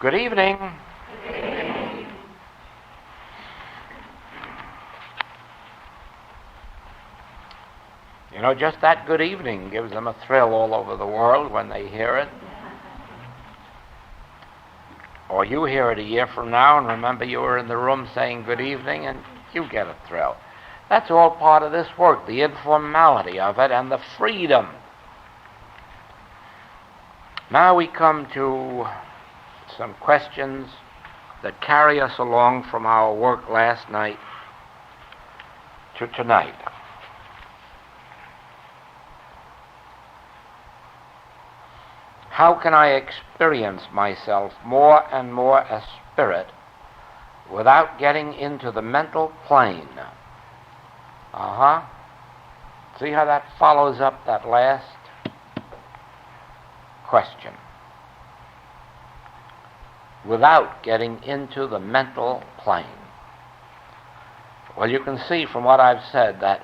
Good evening. You know, just that good evening gives them a thrill all over the world when they hear it. Or you hear it a year from now and remember you were in the room saying good evening and you get a thrill. That's all part of this work, the informality of it and the freedom. Now we come to some questions that carry us along from our work last night to tonight. How can I experience myself more and more as spirit without getting into the mental plane? See how that follows up that last question. Without getting into the mental plane. Well, you can see from what I've said that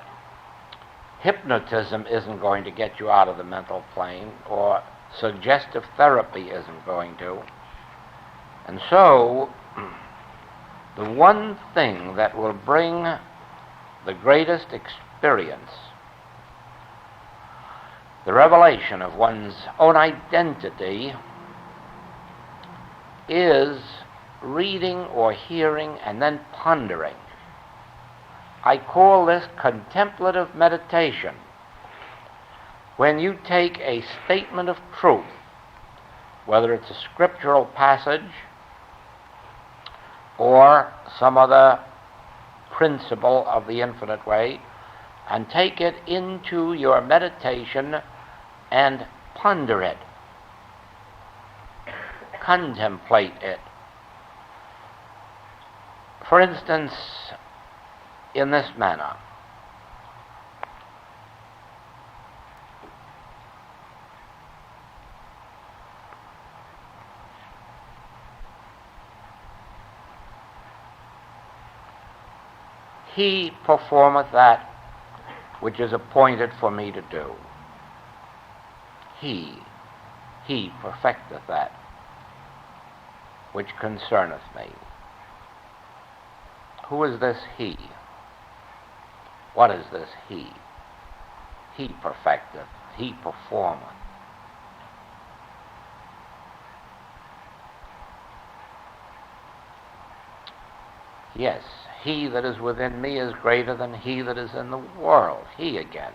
hypnotism isn't going to get you out of the mental plane, or suggestive therapy isn't going to. And so, the one thing that will bring the greatest experience, the revelation of one's own identity, is reading or hearing and then pondering. I call this contemplative meditation. When you take a statement of truth, whether it's a scriptural passage or some other principle of the infinite way, and take it into your meditation and ponder it, contemplate it. For instance, in this manner. He performeth that which is appointed for me to do. He perfecteth that which concerneth me. Who is this he? What is this he? He perfecteth, he performeth. Yes, he that is within me is greater than he that is in the world. He again.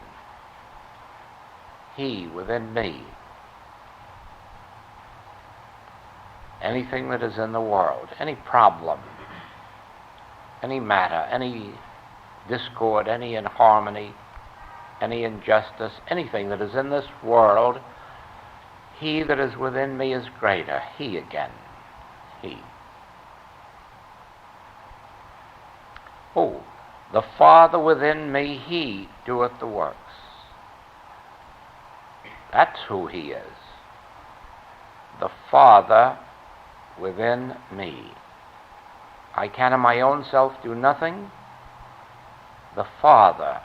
He within me. Anything that is in the world, any problem, any matter, any discord, any inharmony, any injustice, anything that is in this world, he that is within me is greater. He again. He. Oh, the Father within me, he doeth the works. That's who he is. The Father within me. I can of my own self do nothing. The Father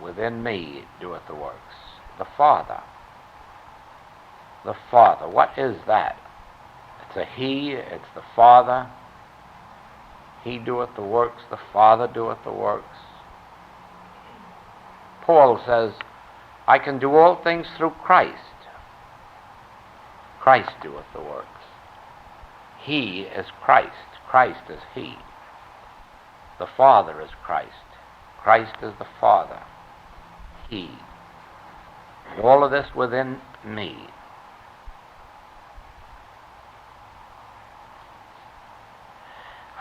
within me doeth the works. The Father. The Father. What is that? It's a he, it's the Father. He doeth the works, the Father doeth the works. Paul says, I can do all things through Christ. Christ doeth the works. He is Christ. Christ is he. The Father is Christ. Christ is the Father. He. All of this within me.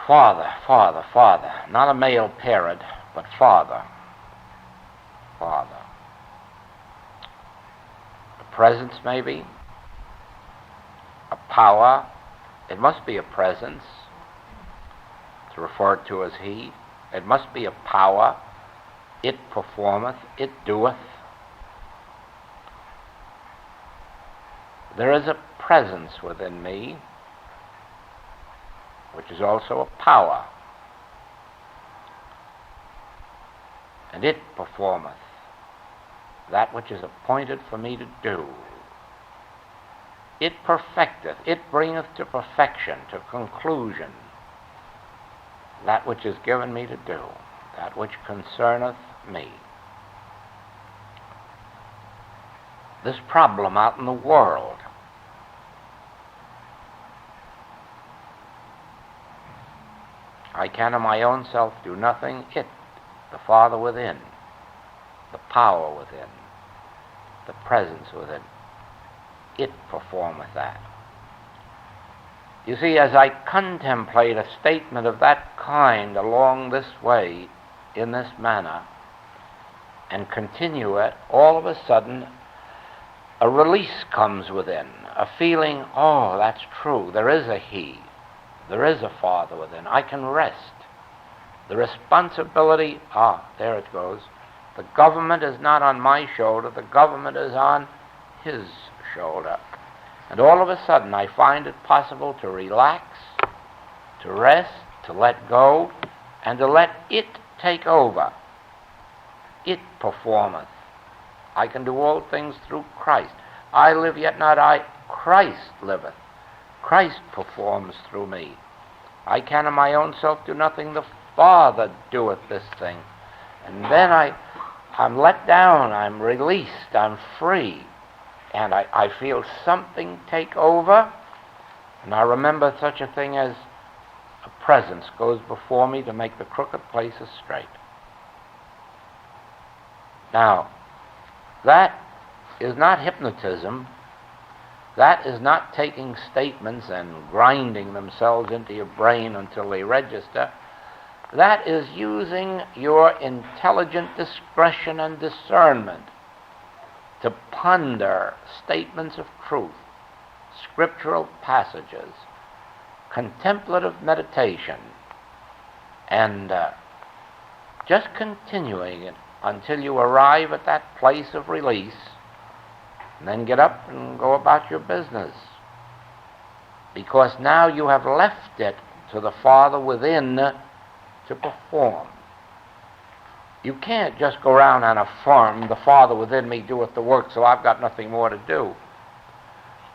Father, Father, Father. Not a male parent, but Father. Father. A presence, maybe. A power. It must be a presence. It's referred to as he. It must be a power. It performeth. It doeth. There is a presence within me, which is also a power. And it performeth that which is appointed for me to do. It perfecteth, it bringeth to perfection, to conclusion, that which is given me to do, that which concerneth me. This problem out in the world, I can of my own self do nothing. It, the Father within, the power within, the presence within, it performeth that. You see, as I contemplate a statement of that kind along this way, in this manner, and continue it, all of a sudden a release comes within, a feeling, oh, that's true, there is a He, there is a Father within, I can rest. The responsibility, there it goes, the government is not on my shoulder, the government is on His shoulder. And all of a sudden I find it possible to relax, to rest, to let go, and to let it take over. It performeth. I can do all things through Christ. I live, yet not I, Christ liveth. Christ performs through me. I can of my own self do nothing, the Father doeth this thing. And then I'm let down, I'm released, I'm free. And I feel something take over, and I remember such a thing as a presence goes before me to make the crooked places straight. Now, that is not hypnotism. That is not taking statements and grinding themselves into your brain until they register. That is using your intelligent discretion and discernment to ponder statements of truth, scriptural passages, contemplative meditation, and just continuing it until you arrive at that place of release, and then get up and go about your business. Because now you have left it to the Father within to perform. You can't just go around and affirm, the Father within me doeth the work, so I've got nothing more to do.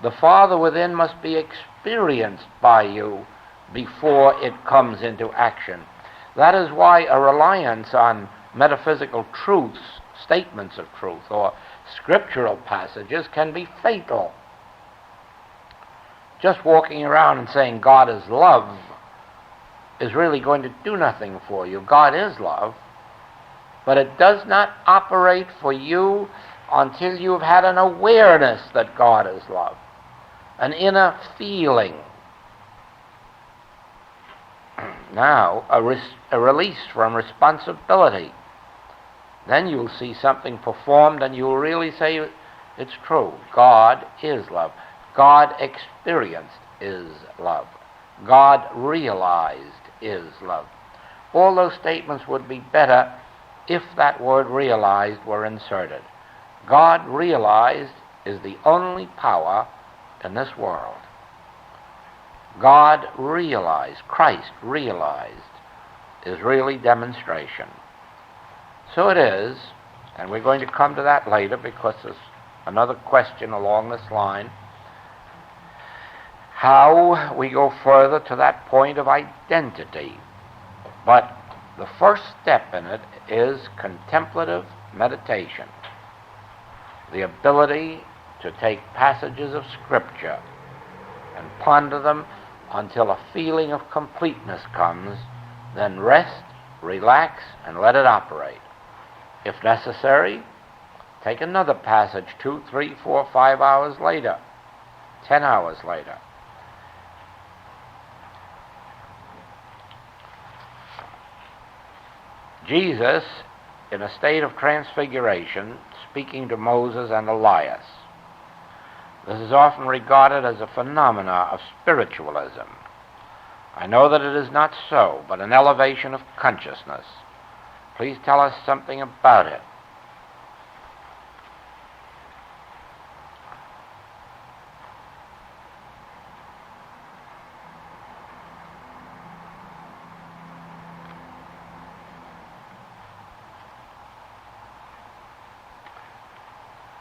The Father within must be experienced by you before it comes into action. That is why a reliance on metaphysical truths, statements of truth, or scriptural passages can be fatal. Just walking around and saying God is love is really going to do nothing for you. God is love, but it does not operate for you until you've had an awareness that God is love, an inner feeling. Now, a release from responsibility. Then you'll see something performed and you'll really say it's true. God is love. God experienced is love. God realized is love. All those statements would be better if that word realized were inserted. God realized is the only power in this world. God realized, Christ realized, is really demonstration. So it is, and we're going to come to that later because there's another question along this line, how we go further to that point of identity. But the first step in it is contemplative meditation, the ability to take passages of Scripture and ponder them until a feeling of completeness comes, then rest, relax, and let it operate. If necessary, take another passage 2, 3, 4, 5 hours later, 10 hours later. Jesus, in a state of transfiguration, speaking to Moses and Elias. This is often regarded as a phenomena of spiritualism. I know that it is not so, but an elevation of consciousness. Please tell us something about it.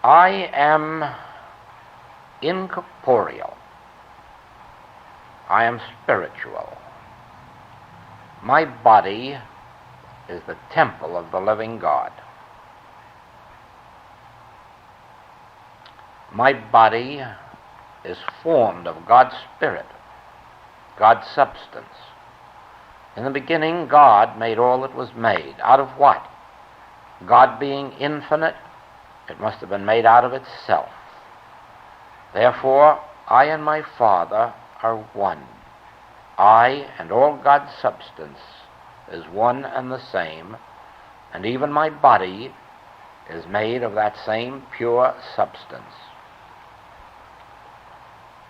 I am incorporeal. I am spiritual. My body is the temple of the living God. My body is formed of God's Spirit, God's substance. In the beginning, God made all that was made. Out of what? God being infinite, it must have been made out of itself. Therefore, I and my Father are one. I and all God's substance is one and the same, and even my body is made of that same pure substance.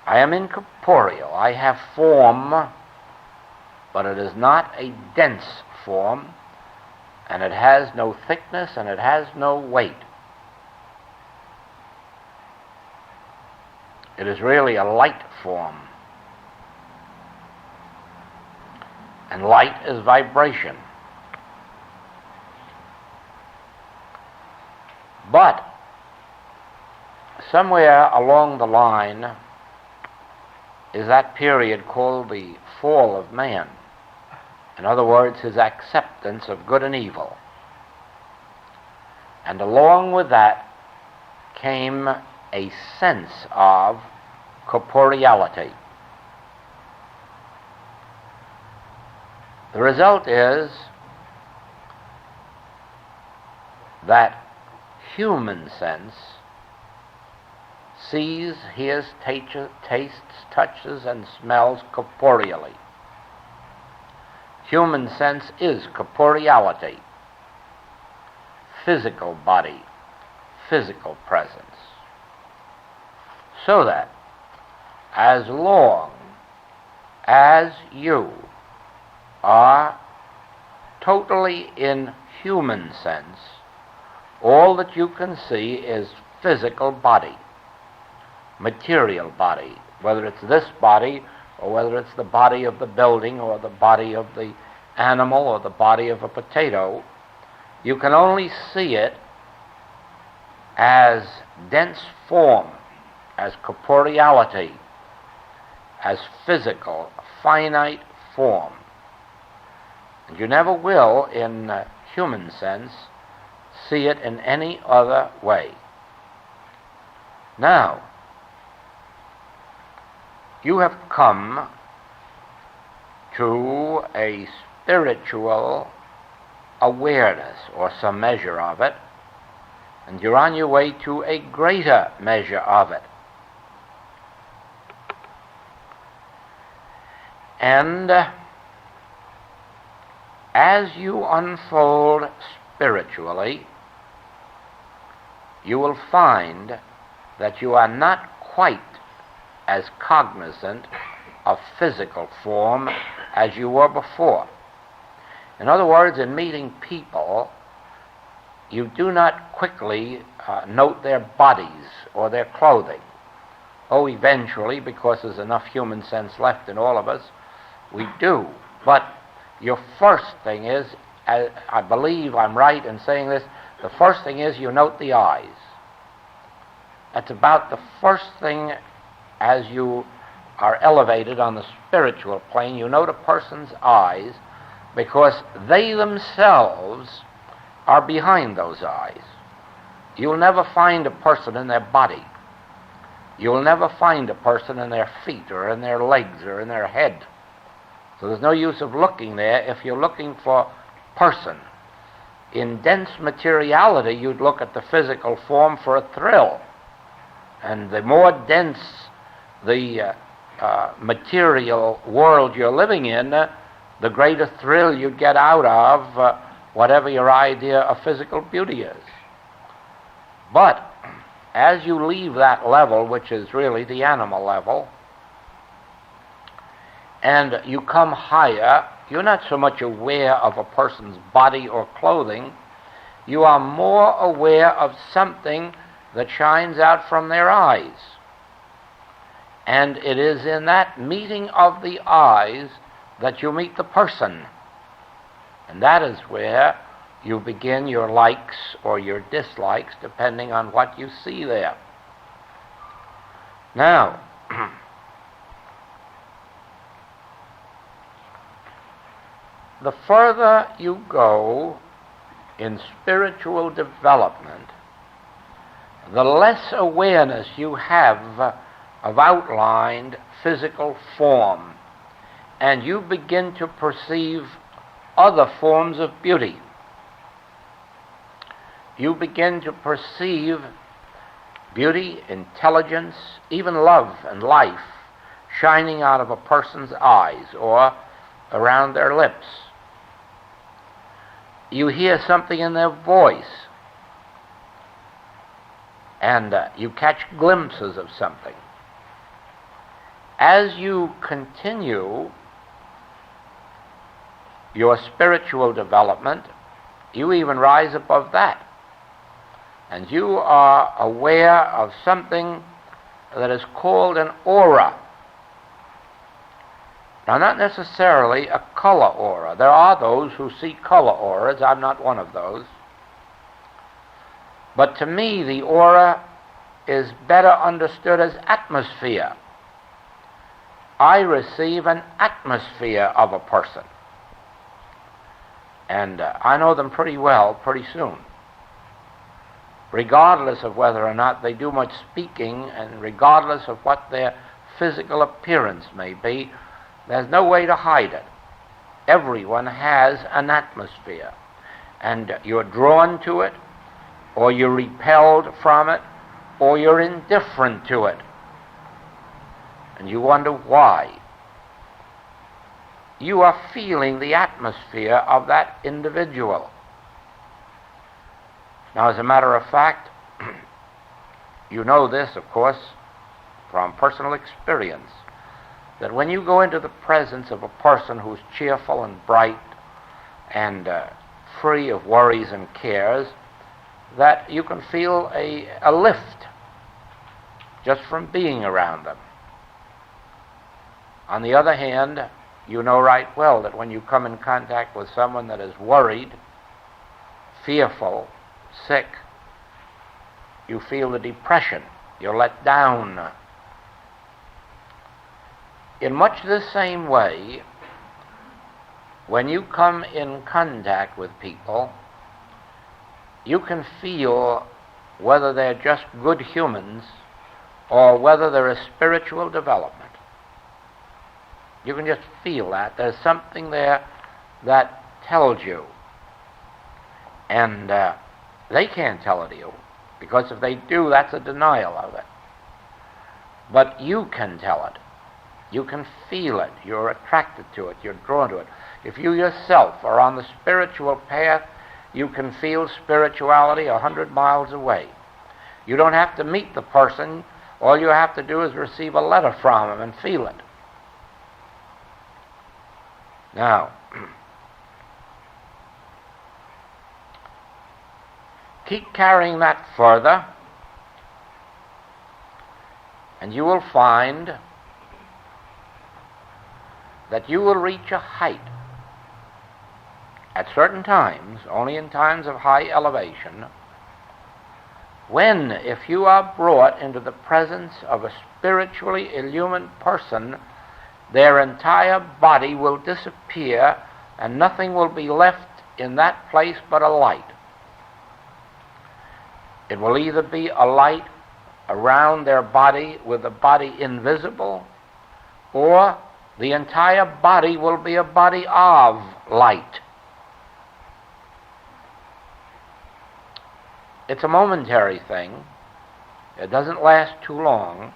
I am incorporeal. I have form, but it is not a dense form, and it has no thickness, and it has no weight. It is really a light form. And light is vibration. But somewhere along the line is that period called the fall of man. In other words, his acceptance of good and evil. And along with that came a sense of corporeality. The result is that human sense sees, hears, tastes, touches, and smells corporeally. Human sense is corporeality, physical body, physical presence. So that as long as you are totally in human sense, all that you can see is physical body, material body, whether it's this body or whether it's the body of the building or the body of the animal or the body of a potato. You can only see it as dense form, as corporeality, as physical, finite form. And you never will, in human sense, see it in any other way. Now, you have come to a spiritual awareness, or some measure of it, and you're on your way to a greater measure of it. And as you unfold spiritually, you will find that you are not quite as cognizant of physical form as you were before. In other words, in meeting people, you do not quickly note their bodies or their clothing. Oh, eventually, because there's enough human sense left in all of us, we do. But your first thing is, I believe I'm right in saying this, the first thing is you note the eyes. That's about the first thing. As you are elevated on the spiritual plane, you note a person's eyes, because they themselves are behind those eyes. You'll never find a person in their body. You'll never find a person in their feet or in their legs or in their head. So there's no use of looking there if you're looking for person. In dense materiality, you'd look at the physical form for a thrill. And the more dense the material world you're living in, the greater thrill you'd get out of whatever your idea of physical beauty is. But as you leave that level, which is really the animal level, and you come higher, you're not so much aware of a person's body or clothing, you are more aware of something that shines out from their eyes. And it is in that meeting of the eyes that you meet the person. And that is where you begin your likes or your dislikes, depending on what you see there. Now, the further you go in spiritual development, the less awareness you have of outlined physical form, and you begin to perceive other forms of beauty. You begin to perceive beauty, intelligence, even love and life shining out of a person's eyes or around their lips. You hear something in their voice, and you catch glimpses of something. As you continue your spiritual development, you even rise above that, and you are aware of something that is called an aura. Now, not necessarily a color aura. There are those who see color auras. I'm not one of those. But to me, the aura is better understood as atmosphere. I receive an atmosphere of a person. And I know them pretty well pretty soon. Regardless of whether or not they do much speaking, and regardless of what their physical appearance may be, there's no way to hide it. Everyone has an atmosphere, and you're drawn to it, or you're repelled from it, or you're indifferent to it. And you wonder why. You are feeling the atmosphere of that individual. Now, as a matter of fact, you know this, of course, from personal experience, that when you go into the presence of a person who's cheerful and bright and free of worries and cares, that you can feel a lift just from being around them. On the other hand, you know right well that when you come in contact with someone that is worried, fearful, sick, you feel the depression, you're let down. In much the same way, when you come in contact with people, you can feel whether they're just good humans or whether there is spiritual development. You can just feel that. There's something there that tells you. And they can't tell it to you, because if they do, that's a denial of it. But you can tell it. You can feel it. You're attracted to it. You're drawn to it. If you yourself are on the spiritual path, you can feel spirituality 100 miles away. You don't have to meet the person. All you have to do is receive a letter from him and feel it. Now, keep carrying that further, and you will find that you will reach a height at certain times, only in times of high elevation, when, if you are brought into the presence of a spiritually illumined person, their entire body will disappear and nothing will be left in that place but a light. It will either be a light around their body with the body invisible, or the entire body will be a body of light. It's a momentary thing. It doesn't last too long,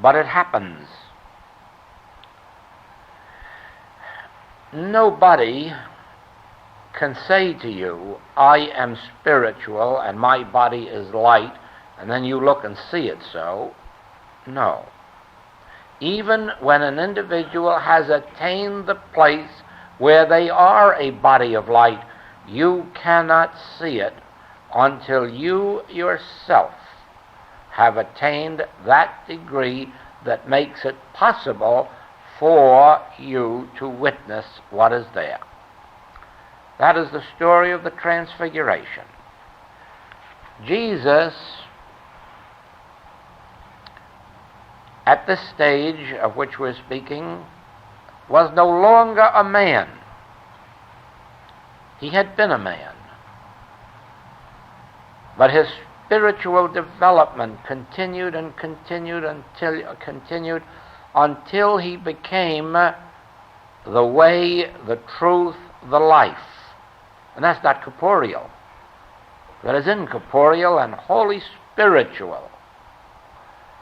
but it happens. Nobody can say to you, I am spiritual and my body is light, and then you look and see it so. No. Even when an individual has attained the place where they are a body of light, you cannot see it until you yourself have attained that degree that makes it possible for you to witness what is there. That is the story of the Transfiguration. Jesus at this stage of which we're speaking, was no longer a man. He had been a man. But his spiritual development continued and continued until he became the way, the truth, the life. And that's not corporeal. That is incorporeal and wholly spiritual.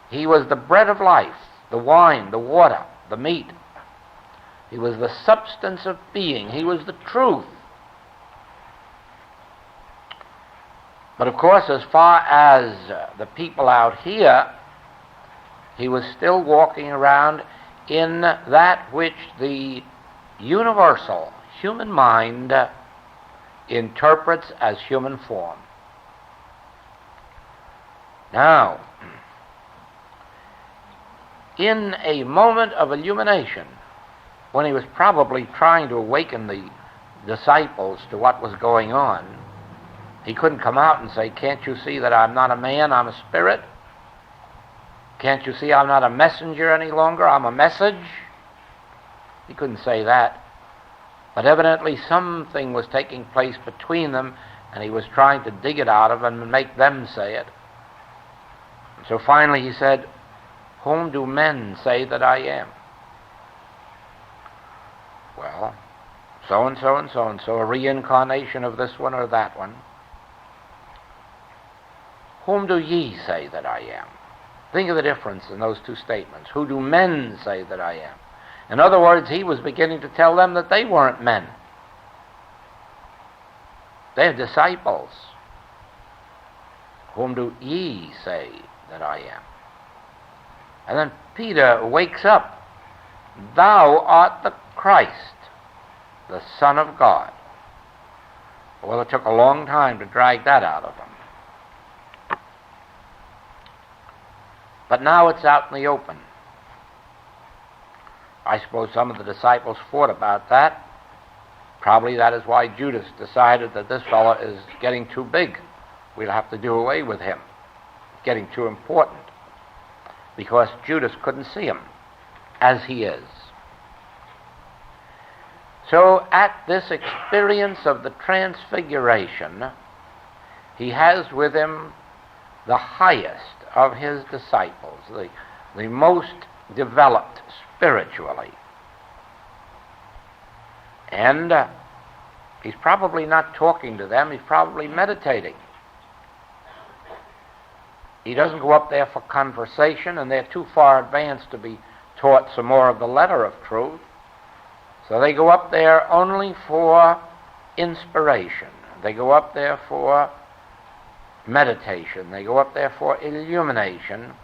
He was the bread of life, the wine, the water, the meat. He was the substance of being. He was the truth. But of course, as far as the people out here, he was still walking around in that which the universal human mind interprets as human form. Now, in a moment of illumination, when he was probably trying to awaken the disciples to what was going on, he couldn't come out and say, "Can't you see that I'm not a man, I'm a spirit? Can't you see I'm not a messenger any longer, I'm a message?" He couldn't say that. But evidently something was taking place between them, and he was trying to dig it out of them and make them say it. And so finally he said, "Whom do men say that I am?" Well, so-and-so and so-and-so, a reincarnation of this one or that one. "Whom do ye say that I am?" Think of the difference in those two statements. Who do men say that I am? In other words, he was beginning to tell them that they weren't men. They're disciples. "Whom do ye say that I am?" And then Peter wakes up. "Thou art the Christ, the Son of God." Well, it took a long time to drag that out of him. But now it's out in the open. I suppose some of the disciples fought about that. Probably that is why Judas decided that this fellow is getting too big. We'll have to do away with him. Getting too important. Because Judas couldn't see him as he is. So at this experience of the transfiguration, he has with him the highest of his disciples, the most developed spiritually. And he's probably not talking to them, he's probably meditating. He doesn't go up there for conversation, and they're too far advanced to be taught some more of the letter of truth. So they go up there only for inspiration. They go up there for meditation. They go up there for illumination.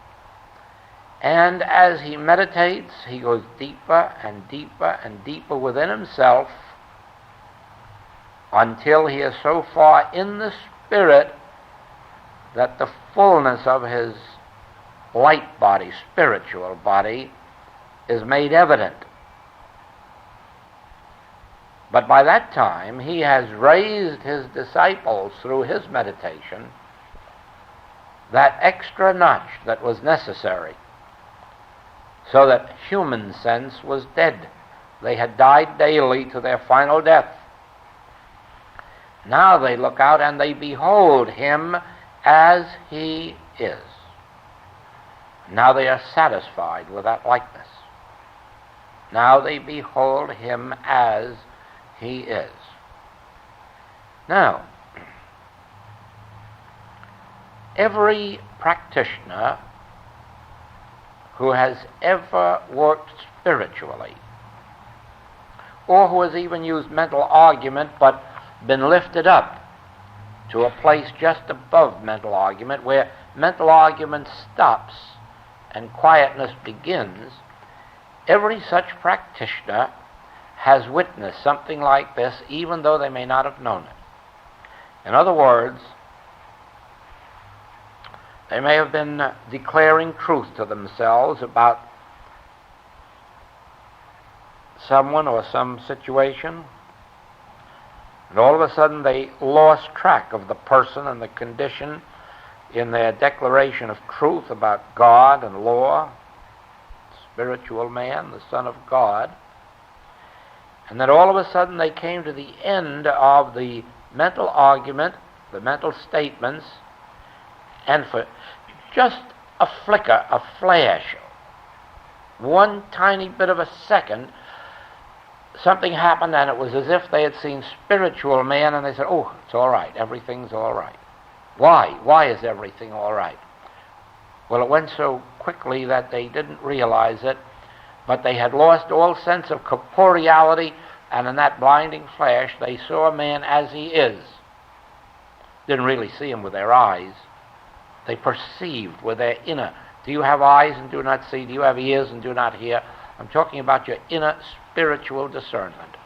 And as he meditates, he goes deeper and deeper and deeper within himself until he is so far in the spirit that the fullness of his light body, spiritual body, is made evident. But by that time, he has raised his disciples through his meditation that extra notch that was necessary, so that human sense was dead. They had died daily to their final death. Now they look out and they behold him as he is. Now they are satisfied with that likeness. Now they behold him as he is. Now, every practitioner who has ever worked spiritually, or who has even used mental argument but been lifted up to a place just above mental argument, where mental argument stops and quietness begins, every such practitioner has witnessed something like this, even though they may not have known it. In other words, they may have been declaring truth to themselves about someone or some situation, and all of a sudden they lost track of the person and the condition in their declaration of truth about God and law, spiritual man, the Son of God. And then all of a sudden they came to the end of the mental argument, the mental statements, and for just a flicker, a flash, one tiny bit of a second, something happened, and it was as if they had seen spiritual man, and they said, oh, it's all right, everything's all right. Why? Why is everything all right? Well, it went so quickly that they didn't realize it, but they had lost all sense of corporeality, and in that blinding flash, they saw a man as he is. Didn't really see him with their eyes. They perceived with their inner. Do you have eyes and do not see? Do you have ears and do not hear? I'm talking about your inner spiritual discernment.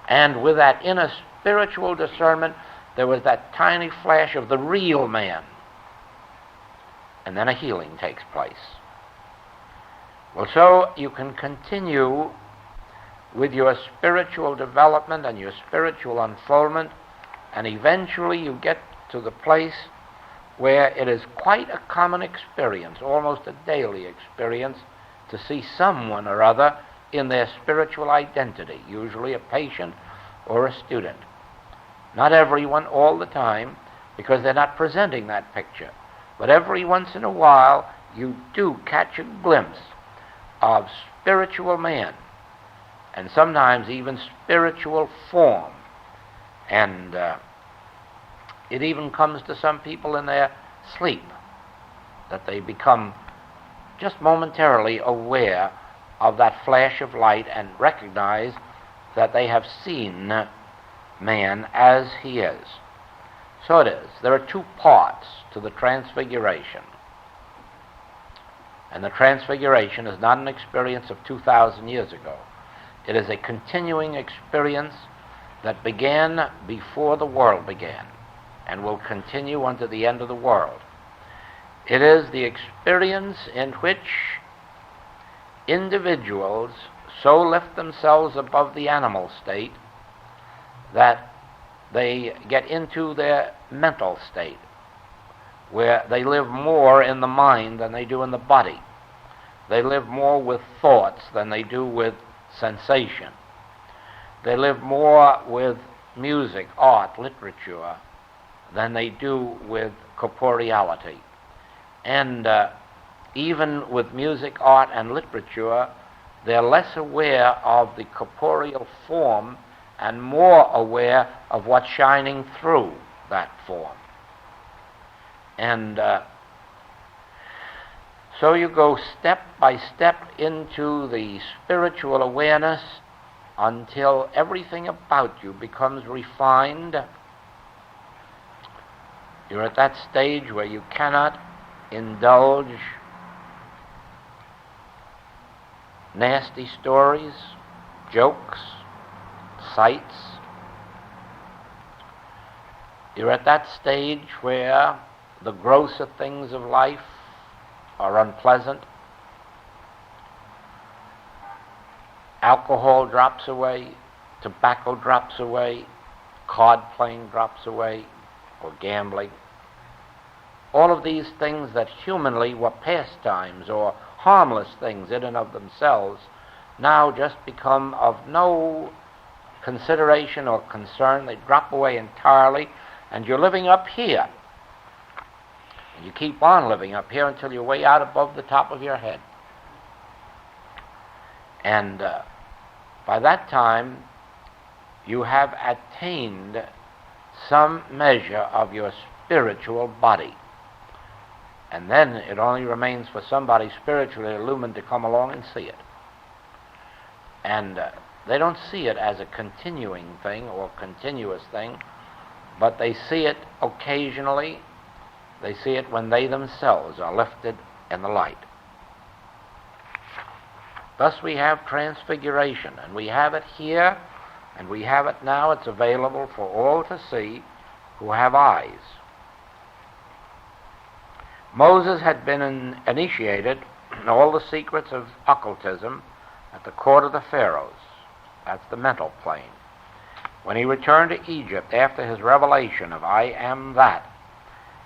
And with that inner spiritual discernment, there was that tiny flash of the real man. And then a healing takes place. Well, so you can continue with your spiritual development and your spiritual unfoldment, and eventually you get to the place where it is quite a common experience, almost a daily experience, to see someone or other in their spiritual identity, usually a patient or a student. Not everyone all the time, because they're not presenting that picture. But every once in a while, you do catch a glimpse of spiritual man, and sometimes even spiritual form. And it even comes to some people in their sleep, that they become just momentarily aware of that flash of light and recognize that they have seen man as he is. So it is. There are two parts to the Transfiguration. And the Transfiguration is not an experience of 2,000 years ago. It is a continuing experience that began before the world began and will continue unto the end of the world. It is the experience in which individuals so lift themselves above the animal state that they get into their mental state, where they live more in the mind than they do in the body. They live more with thoughts than they do with sensation. They live more with music, art, literature, than they do with corporeality. And even with music, art, and literature, they're less aware of the corporeal form and more aware of what's shining through that form. And so you go step by step into the spiritual awareness until everything about you becomes refined. You're at that stage where you cannot indulge nasty stories, jokes, sights. You're at that stage where the grosser things of life are unpleasant. Alcohol drops away, tobacco drops away, card playing drops away, or gambling. All of these things that humanly were pastimes or harmless things in and of themselves now just become of no consideration or concern. They drop away entirely, and you're living up here. And you keep on living up here until you're way out above the top of your head. And by that time, you have attained some measure of your spiritual body. And then it only remains for somebody spiritually illumined to come along and see it. And they don't see it as a continuing thing or continuous thing, but they see it occasionally. They see it when they themselves are lifted in the light. Thus we have transfiguration, and we have it here, and we have it now. It's available for all to see who have eyes. Moses had been initiated in all the secrets of occultism at the court of the pharaohs. That's the mental plane. When he returned to Egypt after his revelation of I am that,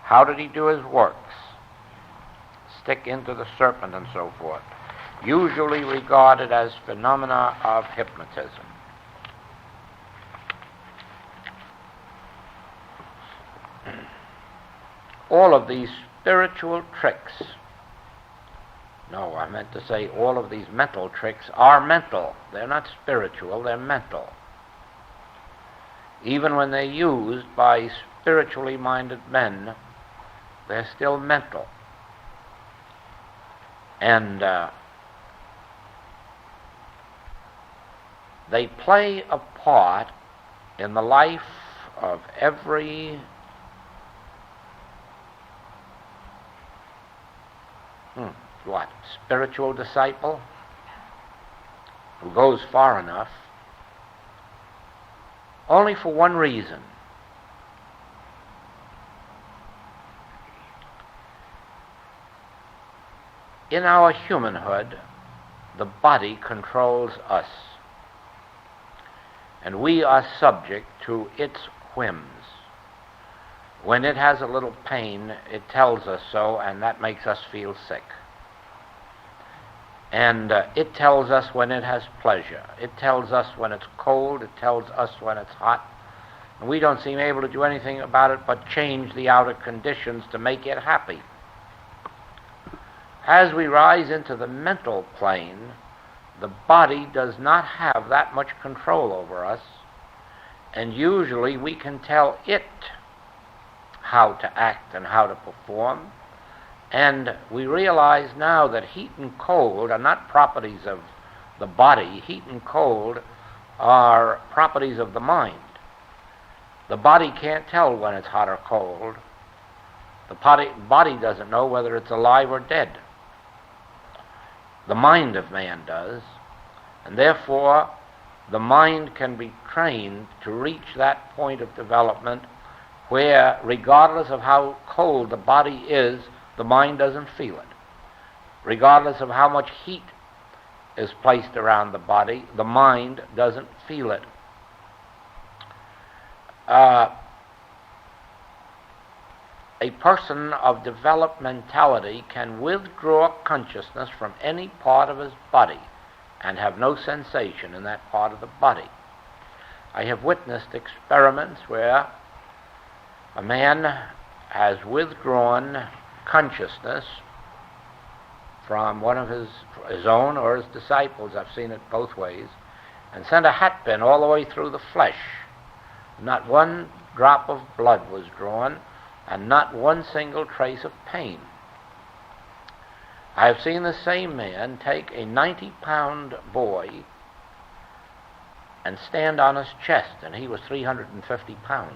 how did he do his works? Stick into the serpent and so forth. usually regarded as phenomena of hypnotism. All of these spiritual tricks, no, I meant to say all of these mental tricks are mental. They're not spiritual, they're mental. Even when they're used by spiritually minded men, they're still mental. And they play a part in the life of every spiritual disciple who goes far enough, only for one reason. In our humanhood, the body controls us, and we are subject to its whims. When it has a little pain, it tells us so, and that makes us feel sick. And it tells us when it has pleasure. It tells us when it's cold. It tells us when it's hot. And we don't seem able to do anything about it but change the outer conditions to make it happy. As we rise into the mental plane, the body does not have that much control over us, and usually we can tell it how to act and how to perform. And we realize now that heat and cold are not properties of the body. Heat and cold are properties of the mind. The body can't tell when it's hot or cold. The body doesn't know whether it's alive or dead. The mind of man does, and therefore the mind can be trained to reach that point of development where, regardless of how cold the body is, the mind doesn't feel it. Regardless of how much heat is placed around the body, the mind doesn't feel it. A person of developed mentality can withdraw consciousness from any part of his body and have no sensation in that part of the body. I have witnessed experiments where a man has withdrawn consciousness from one of his own or his disciples, I've seen it both ways, and sent a hat pin all the way through the flesh. Not one drop of blood was drawn, and not one single trace of pain. I have seen the same man take a 90-pound boy and stand on his chest, and he was 350 pounds.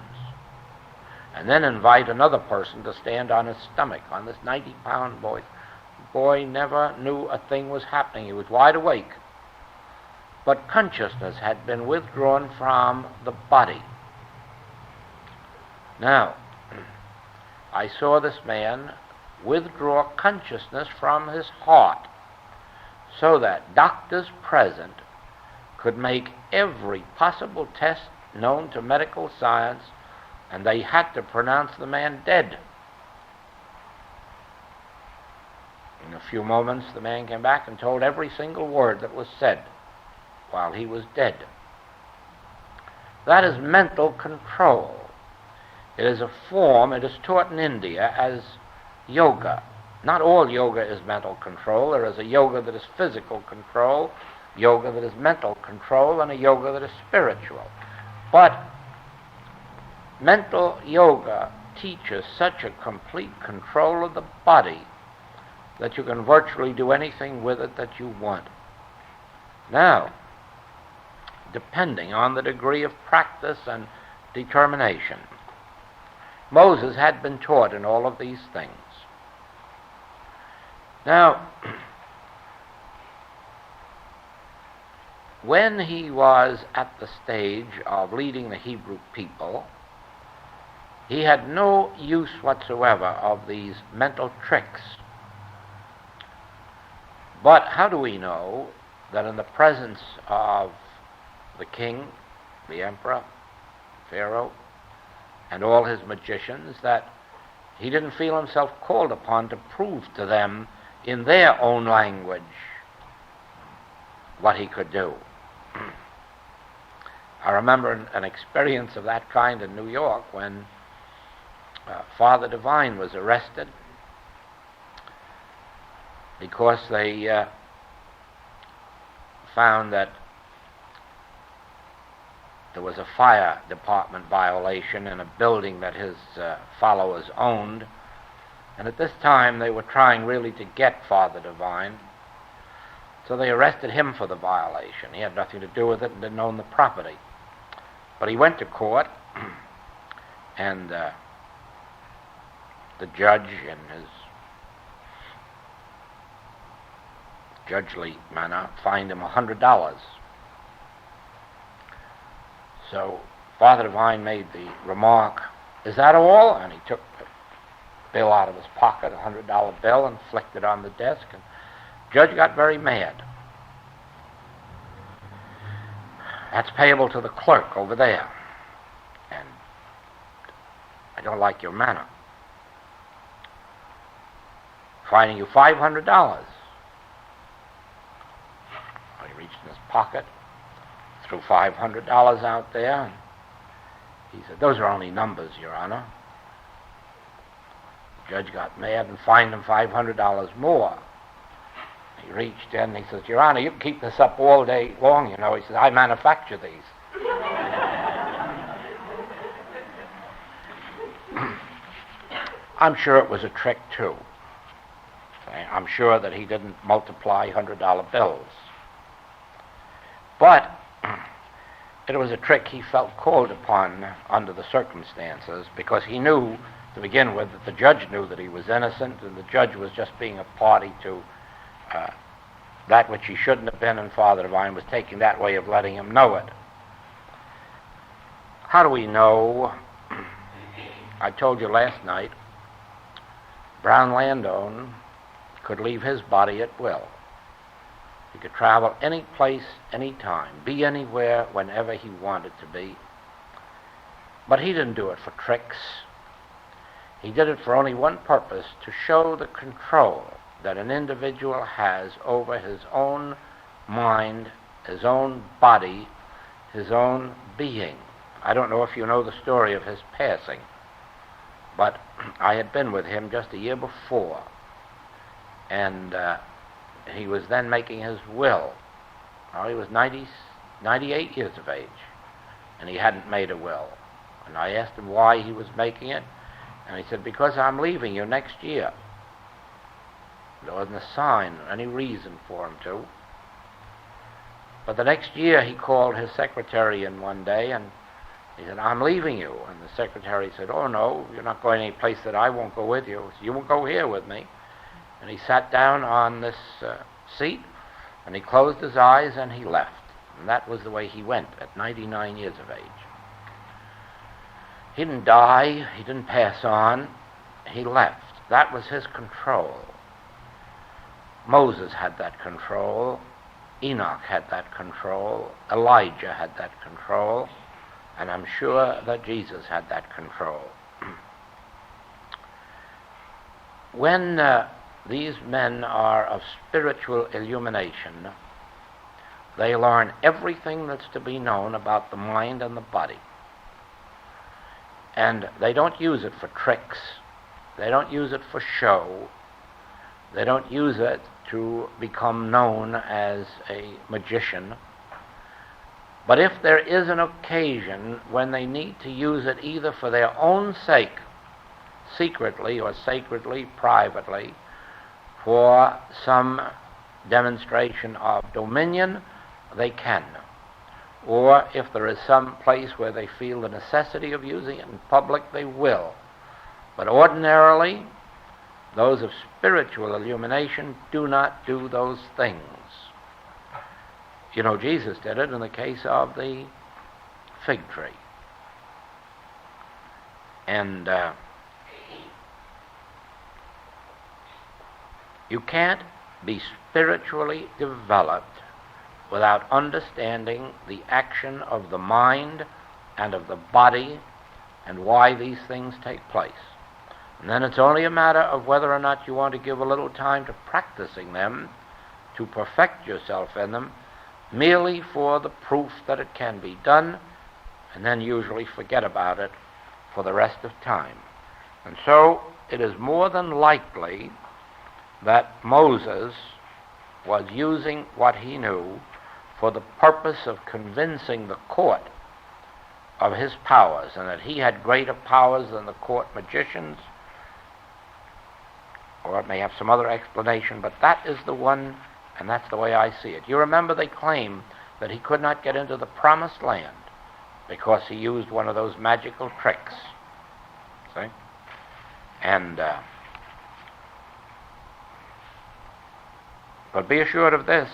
And then invite another person to stand on his stomach, on this 90-pound boy. The boy never knew a thing was happening. He was wide awake. But consciousness had been withdrawn from the body. Now, I saw this man withdraw consciousness from his heart so that doctors present could make every possible test known to medical science, and they had to pronounce the man dead. In a few moments, the man came back and told every single word that was said while he was dead. That is mental control. It is a form, it is taught in India as yoga. Not all yoga is mental control. There is a yoga that is physical control, yoga that is mental control, and a yoga that is spiritual. But mental yoga teaches such a complete control of the body that you can virtually do anything with it that you want. Now, depending on the degree of practice and determination, Moses had been taught in all of these things. Now, when he was at the stage of leading the Hebrew people, he had no use whatsoever of these mental tricks. But how do we know that in the presence of the king, the emperor, Pharaoh, and all his magicians, that he didn't feel himself called upon to prove to them in their own language what he could do. I remember an experience of that kind in New York when Father Divine was arrested because they found that there was a fire department violation in a building that his followers owned. And at this time, they were trying really to get Father Divine. So they arrested him for the violation. He had nothing to do with it and didn't own the property. But he went to court, and the judge, in his judgely manner, fined him $100. So Father Divine made the remark, "Is that all?" And he took the bill out of his pocket, a $100 bill, and flicked it on the desk. And the judge got very mad. "That's payable to the clerk over there. And I don't like your manner. Fining you $500. He reached in his pocket, threw $500 out there, and he said, "Those are only numbers, Your Honor." The judge got mad and fined him $500 more. He reached in and he says, "Your Honor, you can keep this up all day long, you know." He says, "I manufacture these." I'm sure it was a trick, too. I'm sure that he didn't multiply $100 bills. But it was a trick he felt called upon under the circumstances, because he knew, to begin with, that the judge knew that he was innocent, and the judge was just being a party to that which he shouldn't have been, and Father Divine was taking that way of letting him know it. How do we know? I told you last night, Brown Landone could leave his body at will. He could travel any place, any time, be anywhere, whenever he wanted to be. But he didn't do it for tricks. He did it for only one purpose: to show the control that an individual has over his own mind, his own body, his own being. I don't know if you know the story of his passing, but I had been with him just a year before, and he was then making his will. Well, he was 98 years of age, and he hadn't made a will. And I asked him why he was making it, and he said, "Because I'm leaving you next year." There wasn't a sign or any reason for him to. But the next year he called his secretary in one day, and he said, "I'm leaving you." And the secretary said, "Oh, no, you're not going any place that I won't go with you. You won't go here with me." And he sat down on this seat, and he closed his eyes, and he left. And that was the way he went at 99 years of age. He didn't die. He didn't pass on. He left. That was his control. Moses had that control. Enoch had that control. Elijah had that control. And I'm sure that Jesus had that control. When these men are of spiritual illumination, they learn everything that's to be known about the mind and the body. And they don't use it for tricks. They don't use it for show. They don't use it to become known as a magician. But if there is an occasion when they need to use it either for their own sake, secretly or sacredly, privately, for some demonstration of dominion, they can. Or if there is some place where they feel the necessity of using it in public, they will. But ordinarily, those of spiritual illumination do not do those things. You know, Jesus did it in the case of the fig tree. And you can't be spiritually developed without understanding the action of the mind and of the body and why these things take place. And then it's only a matter of whether or not you want to give a little time to practicing them, to perfect yourself in them, merely for the proof that it can be done, and then usually forget about it for the rest of time. And so it is more than likely that Moses was using what he knew for the purpose of convincing the court of his powers, and that he had greater powers than the court magicians, or it may have some other explanation, but that is the one, and that's the way I see it. You remember they claim that he could not get into the promised land because he used one of those magical tricks. See? And but be assured of this: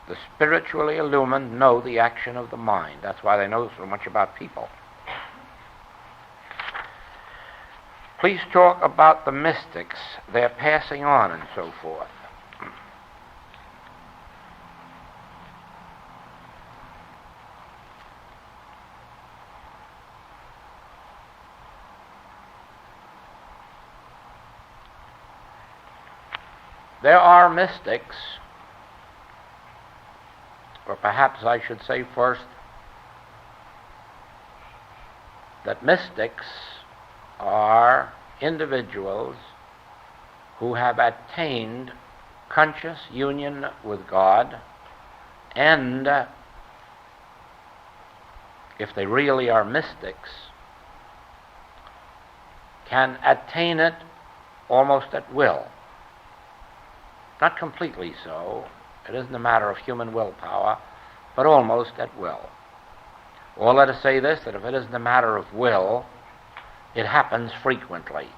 the spiritually illumined know the action of the mind. That's why they know so much about people. Please talk about the mystics, their passing on, and so forth. There are mystics, or perhaps I should say first that mystics are individuals who have attained conscious union with God, and if they really are mystics, can attain it almost at will. Not completely so. It isn't a matter of human willpower, but almost at will. Or let us say this, that if it isn't a matter of will, it happens frequently.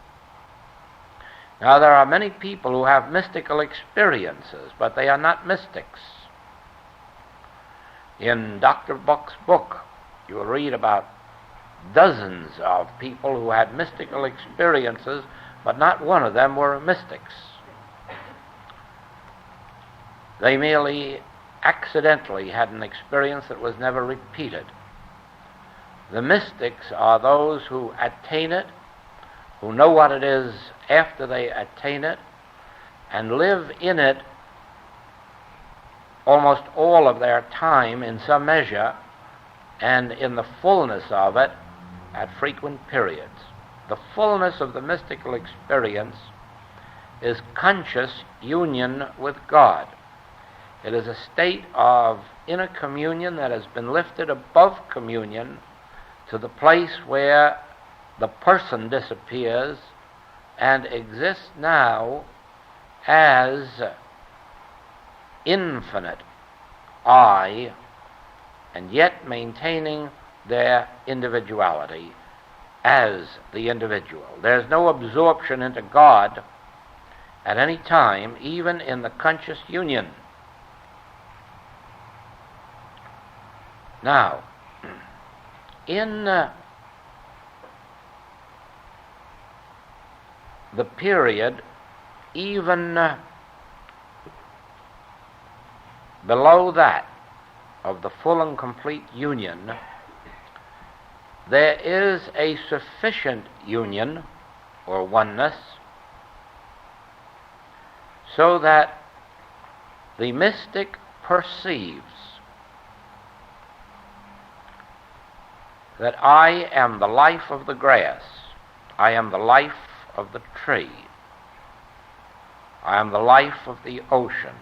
Now, there are many people who have mystical experiences, but they are not mystics. In Dr. Buck's book, you will read about dozens of people who had mystical experiences, but not one of them were mystics. They merely accidentally had an experience that was never repeated. The mystics are those who attain it, who know what it is after they attain it, and live in it almost all of their time in some measure, and in the fullness of it at frequent periods. The fullness of the mystical experience is conscious union with God. It is a state of inner communion that has been lifted above communion to the place where the person disappears and exists now as infinite I, and yet maintaining their individuality as the individual. There's no absorption into God at any time, even in the conscious union. Now, in the period even below that of the full and complete union, there is a sufficient union or oneness so that the mystic perceives that I am the life of the grass, I am the life of the tree, I am the life of the ocean.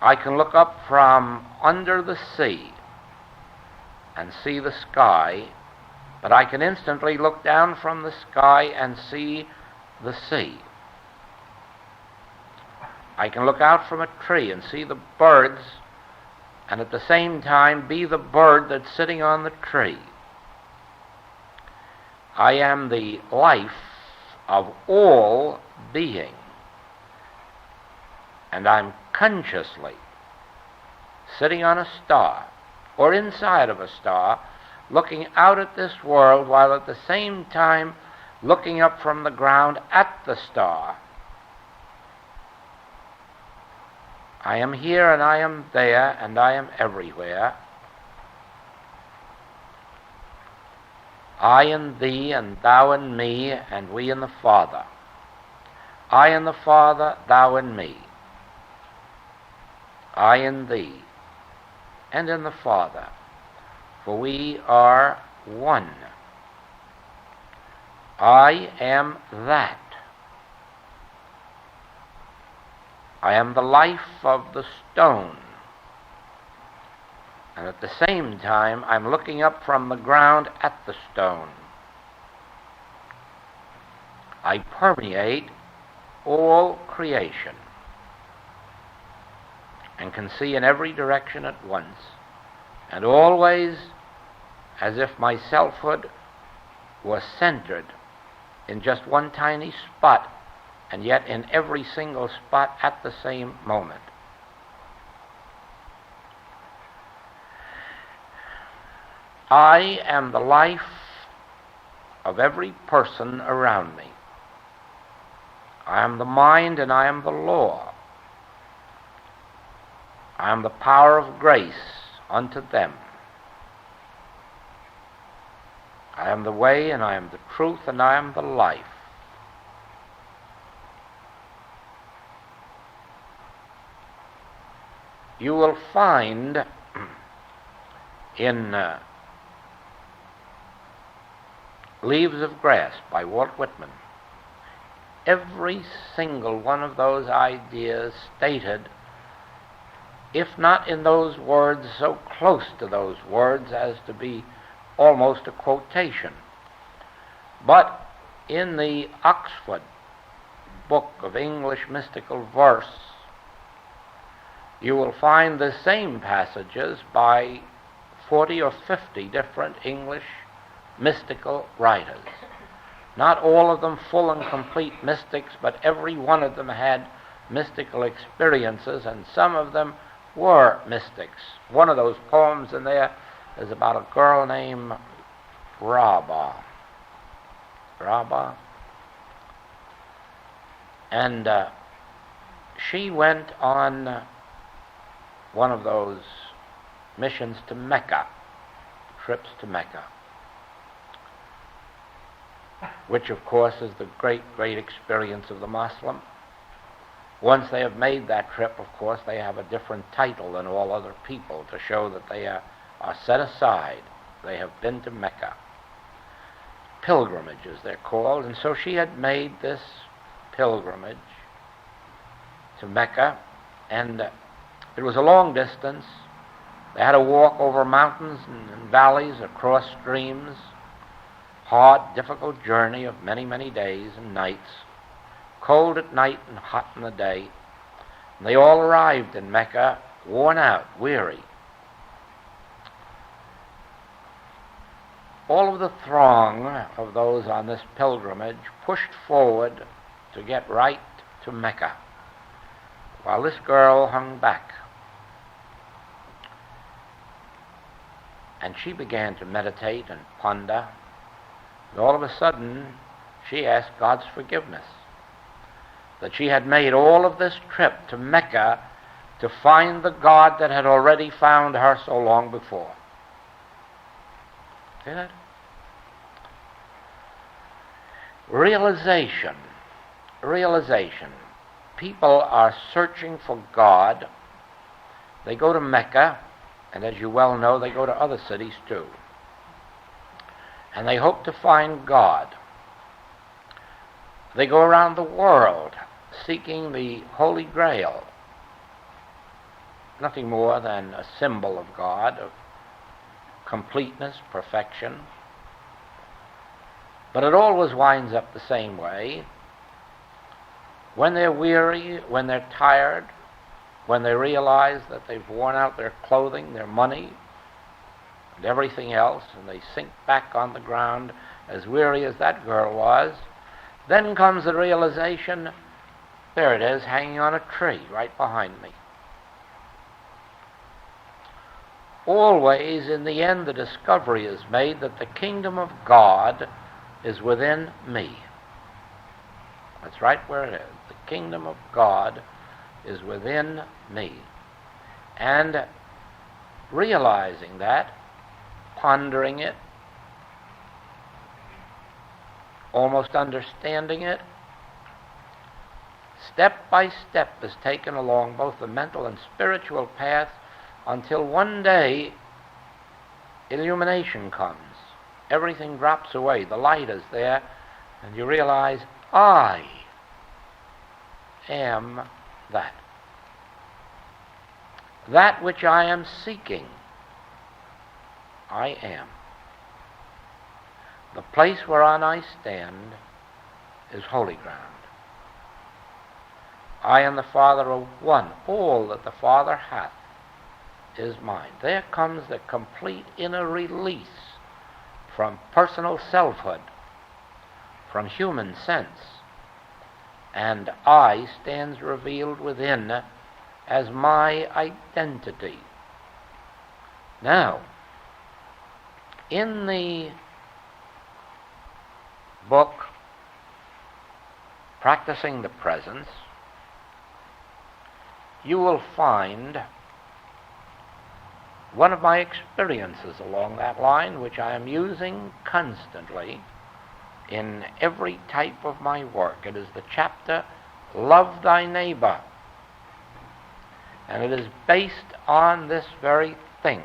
I can look up from under the sea and see the sky, but I can instantly look down from the sky and see the sea. I can look out from a tree and see the birds, and at the same time be the bird that's sitting on the tree. I am the life of all being, and I'm consciously sitting on a star or inside of a star, looking out at this world while at the same time looking up from the ground at the star. I am here and I am there and I am everywhere. I in thee and thou in me and we in the Father. I in the Father, thou in me. I in thee, and in the Father, for we are one. I am that. I am the life of the stone. And at the same time, I'm looking up from the ground at the stone. I permeate all creation and can see in every direction at once, and always as if my selfhood was centered in just one tiny spot, and yet in every single spot at the same moment. I am the life of every person around me. I am the mind and I am the law. I am the power of grace unto them. I am the way and I am the truth and I am the life. You will find in Leaves of Grass by Walt Whitman every single one of those ideas stated, if not in those words, so close to those words as to be almost a quotation. But in the Oxford Book of English Mystical Verse, you will find the same passages by 40 or 50 different English mystical writers. Not all of them full and complete mystics, but every one of them had mystical experiences, and some of them were mystics. One of those poems in there is about a girl named Rabba. And she went on one of those missions to Mecca, trips to Mecca, which of course is the great, great experience of the Muslim. Once they have made that trip, of course, they have a different title than all other people to show that they are set aside. They have been to Mecca. Pilgrimages, they're called. And so she had made this pilgrimage to Mecca, and it was a long distance. They had to walk over mountains and valleys, across streams. Hard, difficult journey of many, many days and nights. Cold at night and hot in the day. And they all arrived in Mecca, worn out, weary. All of the throng of those on this pilgrimage pushed forward to get right to Mecca, while this girl hung back. And she began to meditate and ponder. And all of a sudden, she asked God's forgiveness, that she had made all of this trip to Mecca to find the God that had already found her so long before. See that? Realization. People are searching for God. They go to Mecca, and as you well know, they go to other cities too. And they hope to find God. They go around the world seeking the Holy Grail, nothing more than a symbol of God, of completeness, perfection. But it always winds up the same way. When they're weary, when they're tired, when they realize that they've worn out their clothing, their money, and everything else, and they sink back on the ground as weary as that girl was, then comes the realization, there it is, hanging on a tree right behind me. Always, in the end, the discovery is made that the kingdom of God is within me. That's right where it is. The kingdom of God is within me. And realizing that, pondering it, almost understanding it, step by step is taken along both the mental and spiritual path until one day illumination comes. Everything drops away. The light is there, and you realize, I am that. That which I am seeking, I am. The place whereon I stand is holy ground. I and the Father are one. All that the Father hath is mine. There comes the complete inner release from personal selfhood, from human sense, and I stands revealed within as my identity. Now, in the book Practicing the Presence, you will find one of my experiences along that line, which I am using constantly in every type of my work. It is the chapter, Love Thy Neighbor. And it is based on this very thing.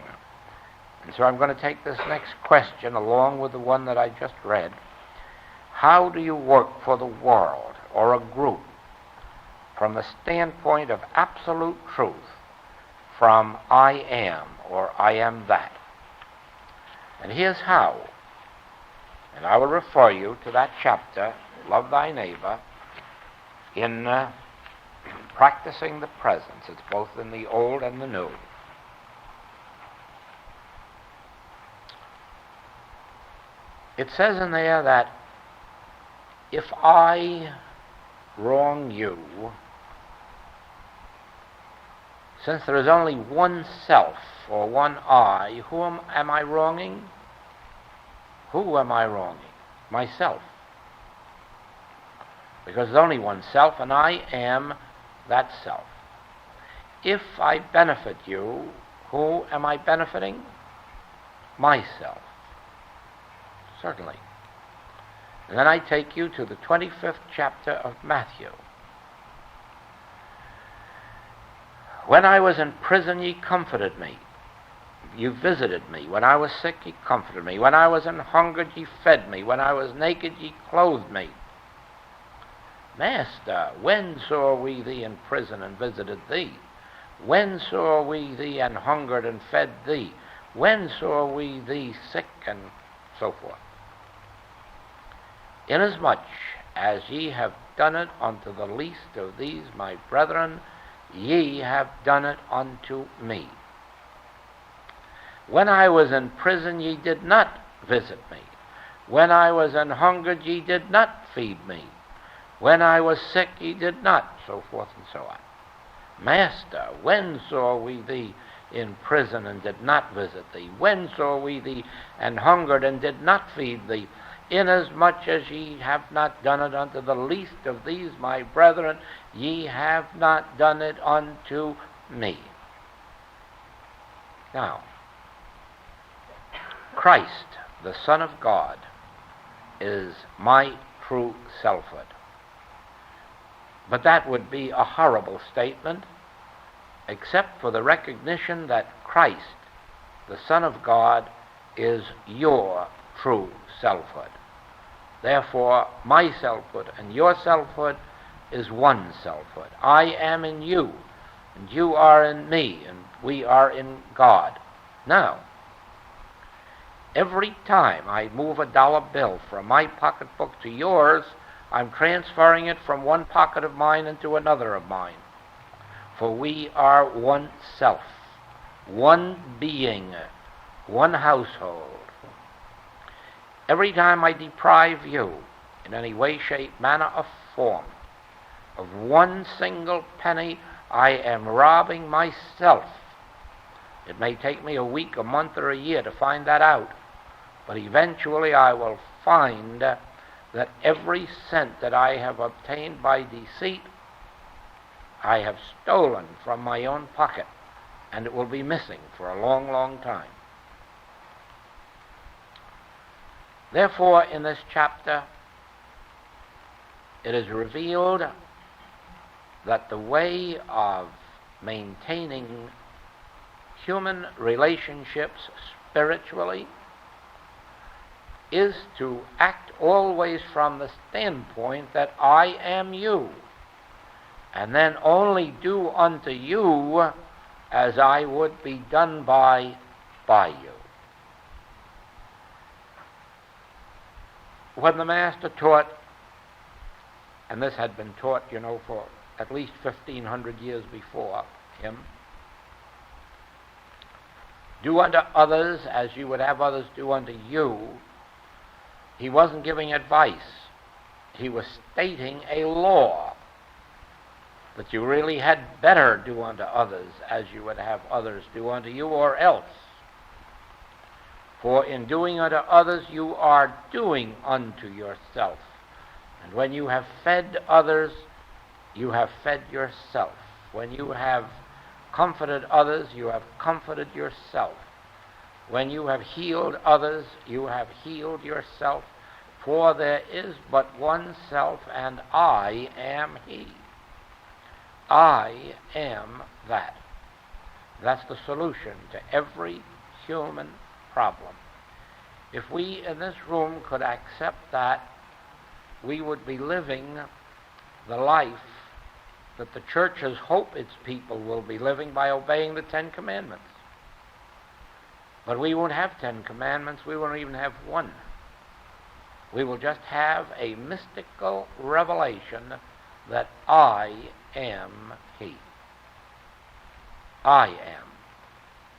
And so I'm going to take this next question along with the one that I just read. How do you work for the world or a group from the standpoint of absolute truth, from I am or I am that? And here's how. And I will refer you to that chapter, Love Thy Neighbor, in Practicing the Presence. It's both in the Old and the New. It says in there that if I wrong you, since there is only one self or one I, whom am I wronging? Who am I wronging? Myself. Because there's only one self, and I am that self. If I benefit you, who am I benefiting? Myself. Certainly. And then I take you to the 25th chapter of Matthew. When I was in prison, ye comforted me. You visited me. When I was sick, ye comforted me. When I was an hungered, ye fed me. When I was naked, ye clothed me. Master, when saw we thee in prison and visited thee? When saw we thee an hungered and fed thee? When saw we thee sick, and so forth? Inasmuch as ye have done it unto the least of these my brethren, ye have done it unto me. When I was in prison, ye did not visit me. When I was an hungered, ye did not feed me. When I was sick, ye did not, so forth and so on. Master, when saw we thee in prison and did not visit thee? When saw we thee an hungered and did not feed thee? Inasmuch as ye have not done it unto the least of these my brethren, ye have not done it unto me. Now, Christ, the Son of God, is my true selfhood. But that would be a horrible statement, except for the recognition that Christ, the Son of God, is your true selfhood. Therefore, my selfhood and your selfhood is one selfhood. I am in you, and you are in me, and we are in God. Now, every time I move a dollar bill from my pocketbook to yours, I'm transferring it from one pocket of mine into another of mine. For we are one self, one being, one household. Every time I deprive you, in any way, shape, manner, or form, of one single penny, I am robbing myself. It may take me a week, a month, or a year to find that out, but eventually I will find that every cent that I have obtained by deceit, I have stolen from my own pocket, and it will be missing for a long, long time. Therefore, in this chapter, it is revealed that the way of maintaining human relationships spiritually is to act always from the standpoint that I am you, and then only do unto you as I would be done by you. When the Master taught, and this had been taught, for at least 1,500 years before him, do unto others as you would have others do unto you, he wasn't giving advice. He was stating a law that you really had better do unto others as you would have others do unto you, or else. For in doing unto others you are doing unto yourself. And when you have fed others, you have fed yourself. When you have comforted others, you have comforted yourself. When you have healed others, you have healed yourself. For there is but one self, and I am he. I am that. That's the solution to every human problem. If we in this room could accept that, we would be living the life that the churches hope its people will be living by obeying the 10 Commandments. But we won't have 10 Commandments, we won't even have one. We will just have a mystical revelation that I am he. I am.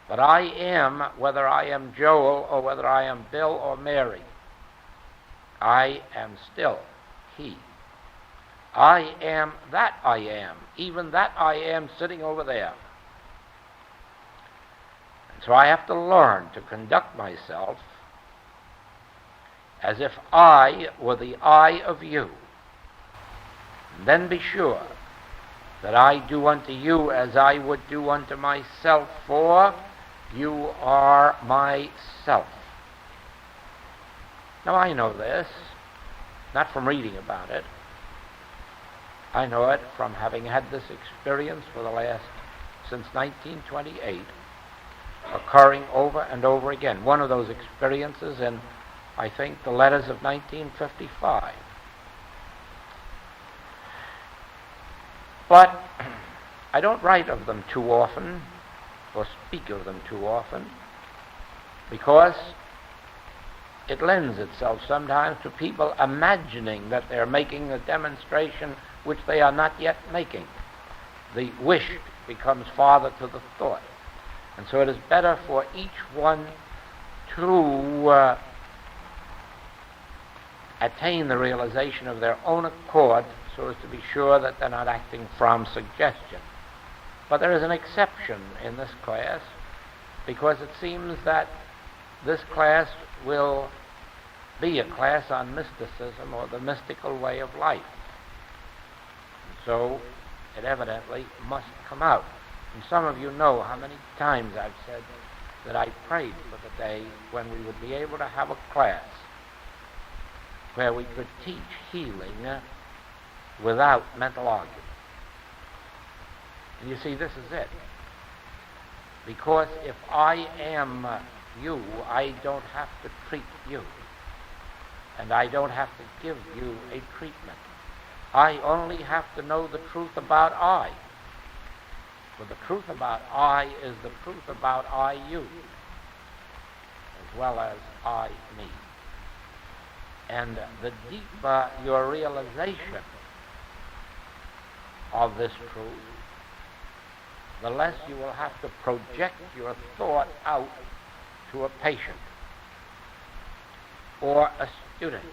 But I am whether I am Joel or whether I am Bill or Mary. I am still he. I am that I am, even that I am sitting over there. And so I have to learn to conduct myself as if I were the I of you. And then be sure that I do unto you as I would do unto myself, for you are myself. Now I know this, not from reading about it. I know it from having had this experience since 1928, occurring over and over again. One of those experiences in, I think, the letters of 1955. But I don't write of them too often, or speak of them too often, because it lends itself sometimes to people imagining that they're making a demonstration which they are not yet making. The wish becomes father to the thought. And so it is better for each one to attain the realization of their own accord, so as to be sure that they're not acting from suggestion. But there is an exception in this class, because it seems that this class will be a class on mysticism, or the mystical way of life. And so it evidently must come out. And some of you know how many times I've said that I prayed for the day when we would be able to have a class where we could teach healing without mental argument. And you see, this is it. Because if I am you, I don't have to treat you. And I don't have to give you a treatment. I only have to know the truth about I. For the truth about I is the truth about I you, as well as I me. And the deeper your realization of this truth, the less you will have to project your thought out to a patient or a student.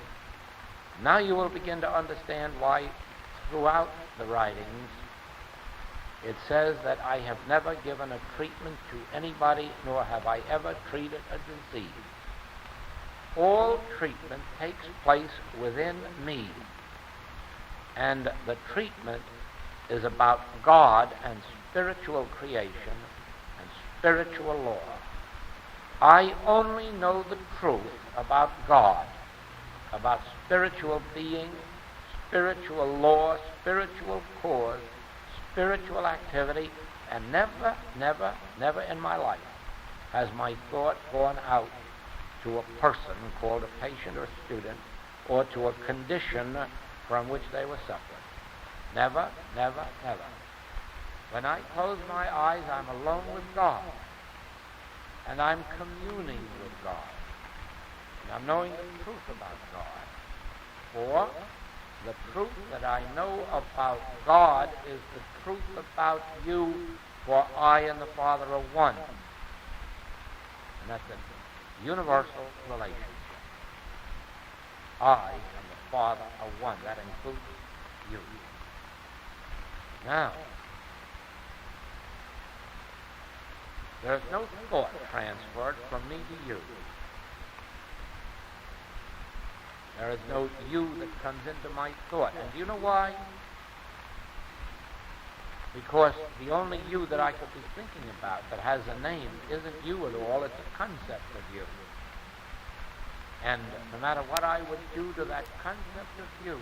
Now you will begin to understand why throughout the writings it says that I have never given a treatment to anybody, nor have I ever treated a disease. All treatment takes place within me, and the treatment is about God and spiritual creation and spiritual law. I only know the truth about God, about spiritual being, spiritual law, spiritual cause, spiritual activity, and never, never, never in my life has my thought gone out to a person called a patient or a student, or to a condition from which they were suffering. Never, never, never. When I close my eyes, I'm alone with God, and I'm communing with God, and I'm knowing the truth about God. For the truth that I know about God is the truth about you, for I and the Father are one. And that's a universal relationship. I and the Father are one. That includes you. Now, there is no thought transferred from me to you. There is no you that comes into my thought. And do you know why? Because the only you that I could be thinking about that has a name isn't you at all, it's a concept of you. And no matter what I would do to that concept of you,